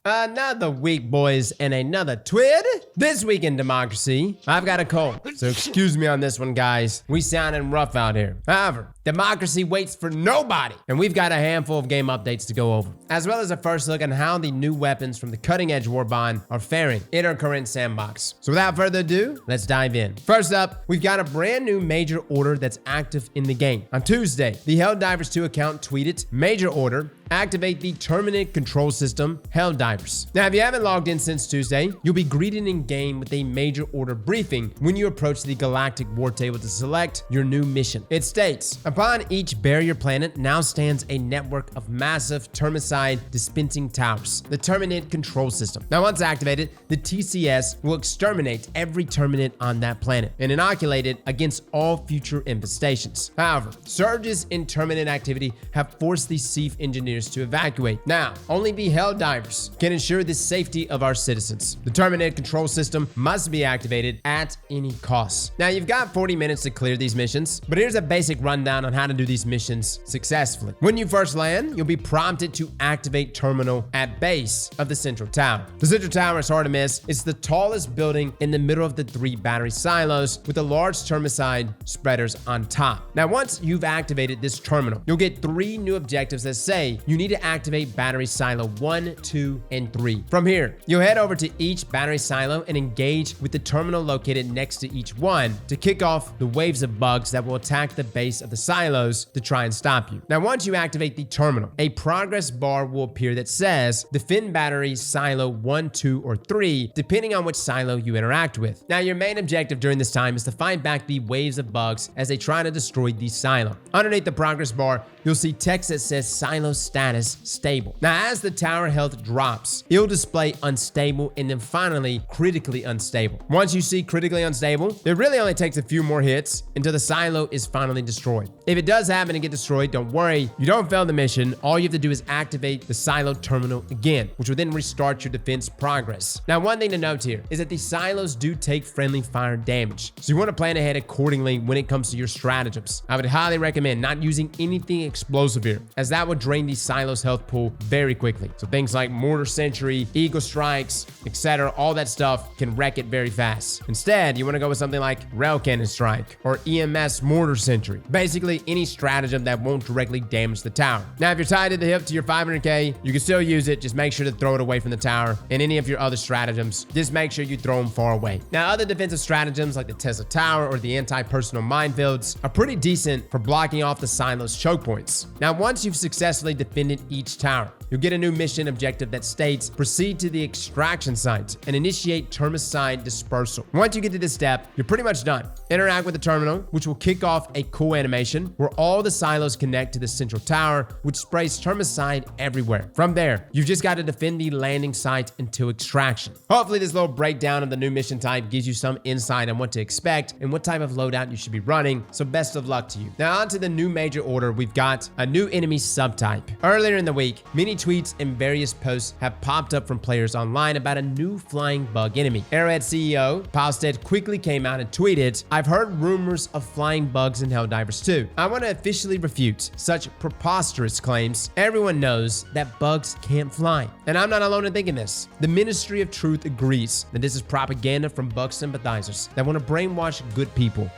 Another week, boys, and another TWID. This week in democracy, I've got a cold, so excuse me on this one, guys. We sounding rough out here. However, democracy waits for nobody, and we've got a handful of game updates to go over, as well as a first look on how the new weapons from the Cutting Edge Warbond are faring in our current sandbox. So without further ado, let's dive in. First up, we've got a brand new major order that's active in the game. On Tuesday, the Helldivers 2 account tweeted, "Major order, activate the terminate control system, Helldivers." Now, if you haven't logged in since Tuesday, you'll be greeted in game with a major order briefing when you approach the galactic war table to select your new mission. It states, upon each barrier planet now stands a network of massive termicide dispensing towers, the terminate control system. Now, once activated, the TCS will exterminate every terminate on that planet and inoculate it against all future infestations. However, surges in terminate activity have forced the SEAF engineers to evacuate. Now, only the Helldivers can ensure the safety of our citizens. The terminate control system must be activated at any cost. Now, you've got 40 minutes to clear these missions, but here's a basic rundown on how to do these missions successfully. When you first land, you'll be prompted to activate terminal at base of the central tower. The central tower is hard to miss. It's the tallest building in the middle of the 3 battery silos with the large termicide spreaders on top. Now, once you've activated this terminal, you'll get 3 new objectives that say you need to activate battery silo 1, 2, and 3. From here, you'll head over to each battery silo and engage with the terminal located next to each one to kick off the waves of bugs that will attack the base of the silos to try and stop you. Now, once you activate the terminal, a progress bar will appear that says defend battery silo 1, 2, or 3, depending on which silo you interact with. Now, your main objective during this time is to fight back the waves of bugs as they try to destroy the silo. Underneath the progress bar, you'll see text that says silo status stable. Now, as the tower health drops, it'll display unstable and then finally critically unstable. Once you see critically unstable, it really only takes a few more hits until the silo is finally destroyed. If it does happen to get destroyed, don't worry, you don't fail the mission. All you have to do is activate the silo terminal again, which will then restart your defense progress. Now, one thing to note here is that the silos do take friendly fire damage, so you want to plan ahead accordingly when it comes to your stratagems. I would highly recommend not using anything explosive here, as that would drain the silo's health pool very quickly. So things like mortar sentry, eagle strikes, etc., all that stuff can wreck it very fast. Instead, you want to go with something like rail cannon strike or EMS mortar sentry. Basically, any stratagem that won't directly damage the tower. Now, if you're tied at the hip to your 500k, you can still use it. Just make sure to throw it away from the tower. And any of your other stratagems, just make sure you throw them far away. Now, other defensive stratagems like the Tesla Tower or the anti-personal minefields are pretty decent for blocking off the silo's choke points. Now, once you've successfully defended each tower, you'll get a new mission objective that states proceed to the extraction site and initiate termicide dispersal. Once you get to this step, you're pretty much done. Interact with the terminal, which will kick off a cool animation where all the silos connect to the central tower, which sprays termicide everywhere. From there, you've just got to defend the landing site until extraction. Hopefully, this little breakdown of the new mission type gives you some insight on what to expect and what type of loadout you should be running, so best of luck to you. Now, on to the new major order, we've got a new enemy subtype. Earlier in the week, many tweets and various posts have popped up from players online about a new flying bug enemy. Arrowhead CEO Palstead quickly came out and tweeted, "I've heard rumors of flying bugs in Helldivers 2. I want to officially refute such preposterous claims. Everyone knows that bugs can't fly. And I'm not alone in thinking this. The Ministry of Truth agrees that this is propaganda from bug sympathizers that want to brainwash good people.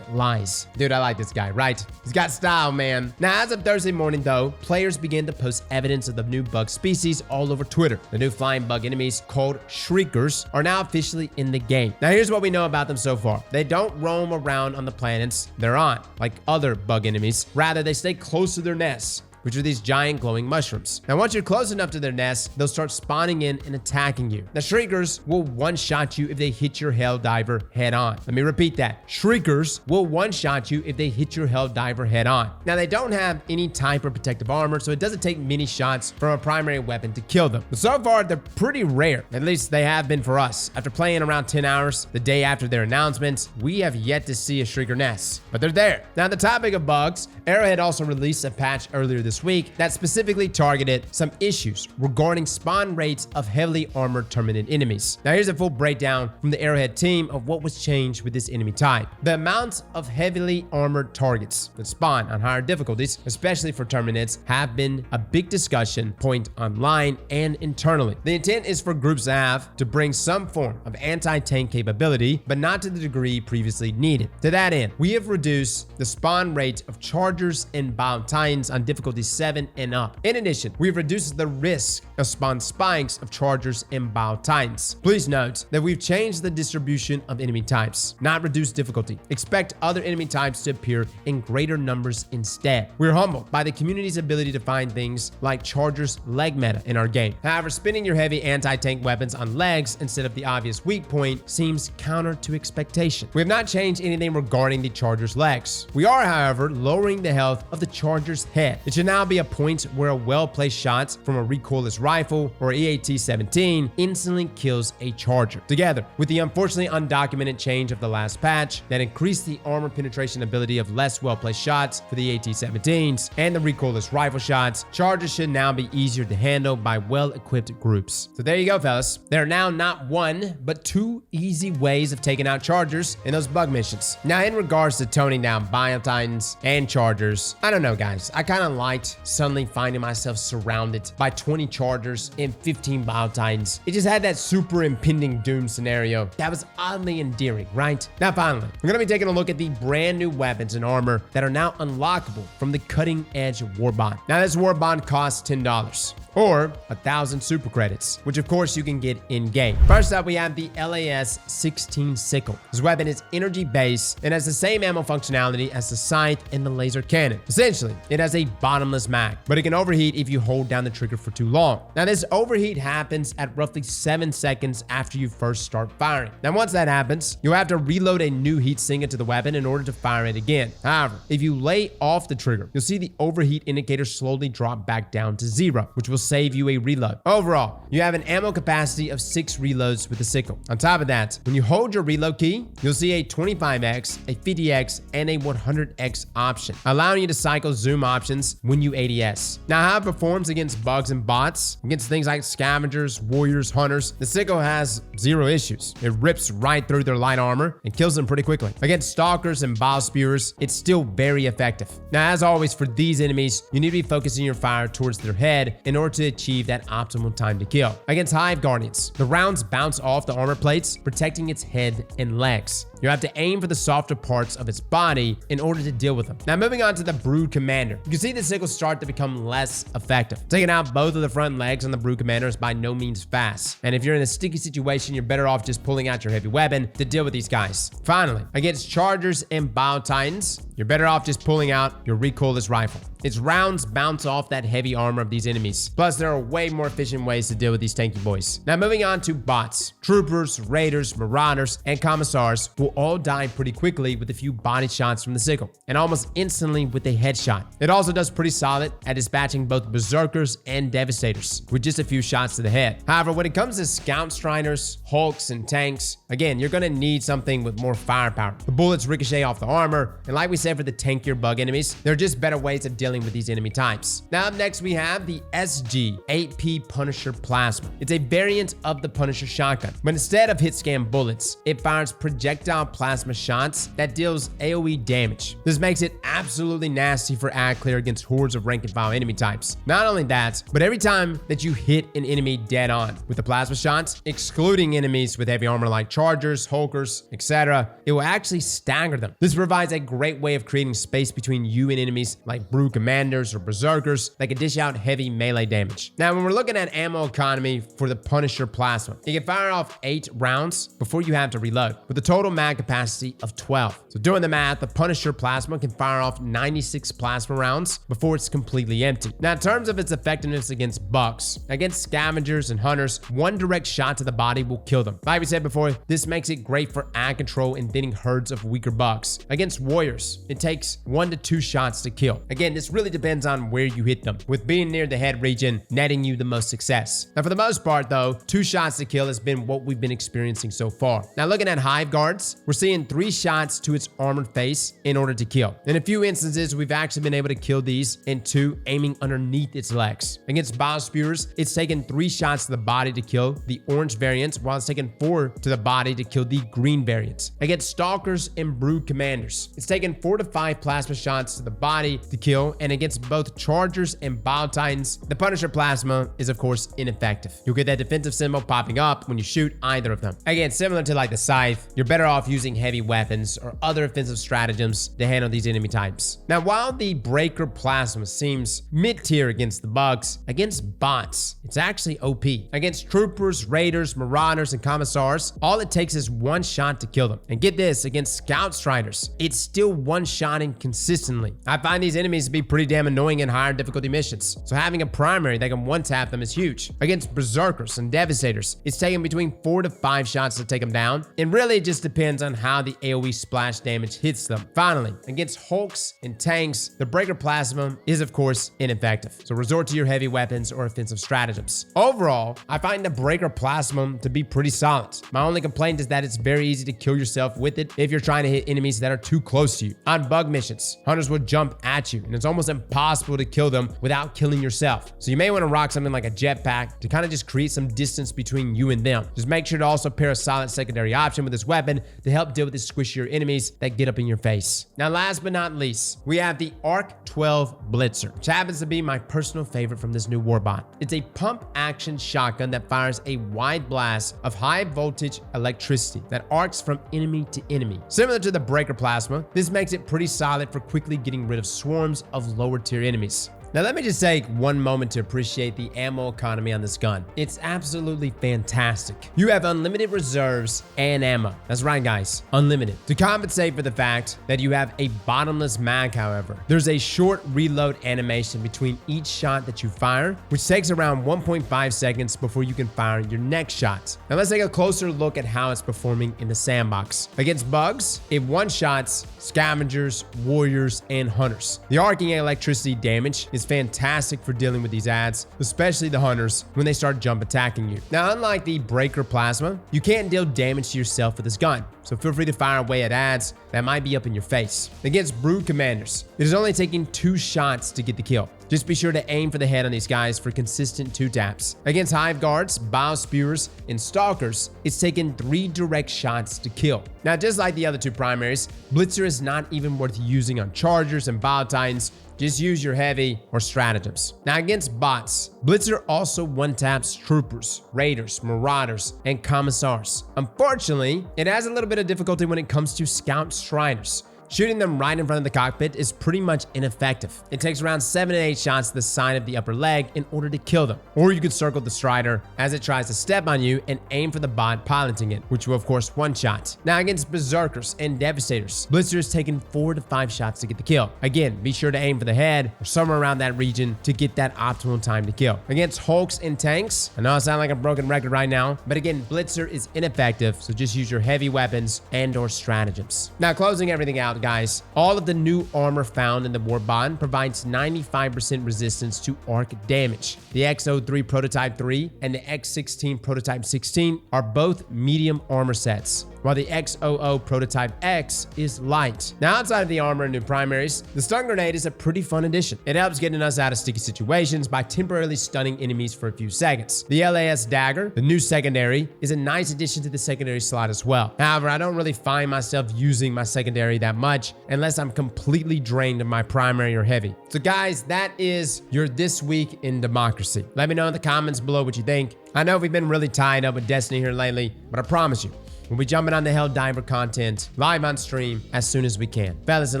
#lies. Dude, I like this guy, right? He's got style, man. Now, as of Thursday morning, though, players began to post evidence of the new bug species all over Twitter. The new flying bug enemies called Shriekers are now officially in the game. Now, here's what we know about them so far. They don't roam around on the planets they're on, like other bug enemies. Rather, they stay close to their nests, which are these giant glowing mushrooms. Now, once you're close enough to their nest, they'll start spawning in and attacking you. The Shriekers will one-shot you if they hit your Helldiver head-on. Let me repeat that. Shriekers will one-shot you if they hit your Helldiver head-on. Now, they don't have any type of protective armor, so it doesn't take many shots from a primary weapon to kill them. But so far, they're pretty rare. At least they have been for us. After playing around 10 hours, the day after their announcement, we have yet to see a Shrieker nest, but they're there. Now, the topic of bugs, Arrowhead also released a patch earlier this this week that specifically targeted some issues regarding spawn rates of heavily armored Terminid enemies. Now here's a full breakdown from the Arrowhead team of what was changed with this enemy type. The amount of heavily armored targets that spawn on higher difficulties, especially for Terminids, have been a big discussion point online and internally. The intent is for groups to bring some form of anti-tank capability, but not to the degree previously needed. To that end, we have reduced the spawn rate of Chargers and Bound Titans on difficulty 7 and up. In addition, we've reduced the risk of spawn spikes of Chargers and Bound Titans. Please note that we've changed the distribution of enemy types, not reduced difficulty. Expect other enemy types to appear in greater numbers instead. We're humbled by the community's ability to find things like Chargers leg meta in our game. However, spinning your heavy anti-tank weapons on legs instead of the obvious weak point seems counter to expectation. We have not changed anything regarding the Charger's legs. We are, however, lowering the health of the Charger's head. It should now be a point where a well-placed shot from a recoilless rifle or EAT-17 instantly kills a Charger. Together with the unfortunately undocumented change of the last patch that increased the armor penetration ability of less well-placed shots for the EAT-17s and the recoilless rifle shots, Chargers should now be easier to handle by well-equipped groups. So there you go, fellas. There are now not one, but two easy ways of taking out Chargers in those bug missions. Now, in regards to toning down Bio Titans and Chargers, I don't know, guys. I kind of liked suddenly finding myself surrounded by 20 Chargers and 15 Bio Titans. It just had that super impending doom scenario that was oddly endearing, right? Now, finally, we're going to be taking a look at the brand new weapons and armor that are now unlockable from the Cutting Edge Warbond. Now, this Warbond costs $10 or 1,000 super credits, which of course you can get in-game. First up, we have the LAS-16 Sickle. This weapon is energy-based and has the same ammo functionality as the Scythe and the laser cannon. Essentially, it has a bottomless mag, but it can overheat if you hold down the trigger for too long. Now, this overheat happens at roughly 7 seconds after you first start firing. Now, once that happens, you'll have to reload a new heat sink into the weapon in order to fire it again. However, if you lay off the trigger, you'll see the overheat indicator slowly drop back down to 0, which will save you a reload. Overall, you have an ammo capacity of 6 reloads with the Sickle. On top of that, when you hold your reload key, you'll see a 25x, a 50x, and a 100x option, allowing you to cycle zoom options when you ADS. Now, how it performs against bugs and bots, against things like scavengers, warriors, hunters, the Sickle has 0 issues. It rips right through their light armor and kills them pretty quickly. Against stalkers and bile spewers, it's still very effective. Now, as always, for these enemies, you need to be focusing your fire towards their head in order to achieve that optimal time to kill. Against Hive Guardians, the rounds bounce off the armor plates, protecting its head and legs. You have to aim for the softer parts of its body in order to deal with them. Now, moving on to the Brood Commander. You can see the Sickle start to become less effective. Taking out both of the front legs on the Brood Commander is by no means fast. And if you're in a sticky situation, you're better off just pulling out your heavy weapon to deal with these guys. Finally, against Chargers and Bio Titans, you're better off just pulling out your recoilless rifle. Its rounds bounce off that heavy armor of these enemies. Plus, there are way more efficient ways to deal with these tanky boys. Now, moving on to bots. Troopers, raiders, marauders, and commissars will all die pretty quickly with a few body shots from the Sickle, and almost instantly with a headshot. It also does pretty solid at dispatching both berserkers and devastators with just a few shots to the head. However, when it comes to scout striders, hulks, and tanks, again, you're gonna need something with more firepower. The bullets ricochet off the armor, and like we said for the tankier bug enemies, there are just better ways of dealing with these enemy types. Now, up next, we have the SG-8P Punisher Plasma. It's a variant of the Punisher shotgun, but instead of hit scan bullets, it fires projectile plasma shots that deals AoE damage. This makes it absolutely nasty for ad clear against hordes of rank and file enemy types. Not only that, but every time that you hit an enemy dead on with the plasma shots, excluding enemies with heavy armor like Chargers, Hulkers, etc., it will actually stagger them. This provides a great way of creating space between you and enemies like Brood Commanders or Berserkers that can dish out heavy melee damage. Now, when we're looking at ammo economy for the Punisher Plasma, you can fire off 8 rounds before you have to reload, with a total mag capacity of 12. So doing the math, the Punisher Plasma can fire off 96 plasma rounds before it's completely empty. Now, in terms of its effectiveness against bugs, against scavengers and hunters, one direct shot to the body will kill them. Like we said before, this makes it great for ad control and thinning herds of weaker bugs. Against warriors, it takes 1 to 2 shots to kill. Again, this just really depends on where you hit them, with being near the head region netting you the most success. Now for the most part though, 2 shots to kill has been what we've been experiencing so far. Now looking at Hive Guards, we're seeing 3 shots to its armored face in order to kill. In a few instances, we've actually been able to kill these in 2 aiming underneath its legs. Against Biospewers, it's taken 3 shots to the body to kill the orange variants, while it's taken 4 to the body to kill the green variants. Against Stalkers and Brood Commanders, it's taken 4 to 5 plasma shots to the body to kill, and against both Chargers and Bio Titans, the Punisher Plasma is of course ineffective. You'll get that defensive symbol popping up when you shoot either of them. Again, similar to like the Scythe, you're better off using heavy weapons or other offensive stratagems to handle these enemy types. Now, while the Breaker Plasma seems mid-tier against the bugs, against bots, it's actually OP. Against Troopers, Raiders, Marauders, and Commissars, all it takes is 1 shot to kill them. And get this, against Scout Striders, it's still one-shotting consistently. I find these enemies to be pretty damn annoying in higher difficulty missions, so having a primary that can one-tap them is huge. Against Berserkers and Devastators, it's taking between 4 to 5 shots to take them down, and really it just depends on how the AoE splash damage hits them. Finally, against Hulks and tanks, the Breaker Plasma is of course ineffective, so resort to your heavy weapons or offensive stratagems. Overall, I find the Breaker Plasma to be pretty solid. My only complaint is that it's very easy to kill yourself with it if you're trying to hit enemies that are too close to you. On bug missions, hunters will jump at you, and it's almost impossible to kill them without killing yourself. So you may want to rock something like a jetpack to kind of just create some distance between you and them. Just make sure to also pair a solid secondary option with this weapon to help deal with the squishier enemies that get up in your face. Now last but not least, we have the Arc 12 Blitzer, which happens to be my personal favorite from this new Warbond. It's a pump action shotgun that fires a wide blast of high voltage electricity that arcs from enemy to enemy. Similar to the Breaker Plasma, this makes it pretty solid for quickly getting rid of swarms of lower tier enemies. Now let me just take one moment to appreciate the ammo economy on this gun. It's absolutely fantastic. You have unlimited reserves and ammo. That's right guys, unlimited. To compensate for the fact that you have a bottomless mag, however, there's a short reload animation between each shot that you fire, which takes around 1.5 seconds before you can fire your next shot. Now let's take a closer look at how it's performing in the sandbox. Against bugs, it one-shots scavengers, warriors, and hunters. The arcing electricity damage is fantastic for dealing with these ads, especially the hunters when they start jump attacking you. Now, unlike the Breaker Plasma, you can't deal damage to yourself with this gun, so feel free to fire away at ads that might be up in your face. Against Brood Commanders, it is only taking 2 shots to get the kill. Just be sure to aim for the head on these guys for consistent 2 taps. Against Hive Guards, Biospewers, and Stalkers, it's taken 3 direct shots to kill. Now, just like the other 2 primaries, Blitzer is not even worth using on Chargers and Bio Titans. Just use your heavy or stratagems. Now against bots, Blitzer also one-taps Troopers, Raiders, Marauders, and Commissars. Unfortunately, it has a little bit of difficulty when it comes to Scout Striders. Shooting them right in front of the cockpit is pretty much ineffective. It takes around 7 to 8 shots to the side of the upper leg in order to kill them. Or you could circle the Strider as it tries to step on you and aim for the bot piloting it, which will of course one-shot. Now against Berserkers and Devastators, Blitzer is taking 4 to 5 shots to get the kill. Again, be sure to aim for the head or somewhere around that region to get that optimal time to kill. Against Hulks and tanks, I know I sound like a broken record right now, but again, Blitzer is ineffective, so just use your heavy weapons and or stratagems. Now closing everything out, guys, all of the new armor found in the Warbond provides 95% resistance to arc damage. The X03 Prototype 3 and the X16 Prototype 16 are both medium armor sets, while the X00 Prototype X is light. Now, outside of the armor and new primaries, the stun grenade is a pretty fun addition. It helps getting us out of sticky situations by temporarily stunning enemies for a few seconds. The LAS Dagger, the new secondary, is a nice addition to the secondary slot as well. However, I don't really find myself using my secondary that much unless I'm completely drained of my primary or heavy. So guys, that is your This Week in Democracy. Let me know in the comments below what you think. I know we've been really tied up with Destiny here lately, but I promise you, we'll be jumping on the Helldiver content live on stream as soon as we can. Fellas and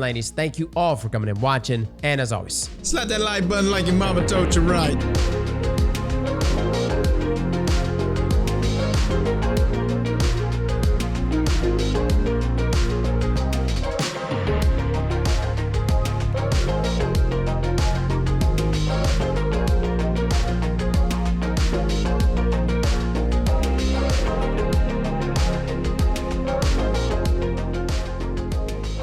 ladies, thank you all for coming and watching, and as always, slap that like button like your mama told you right.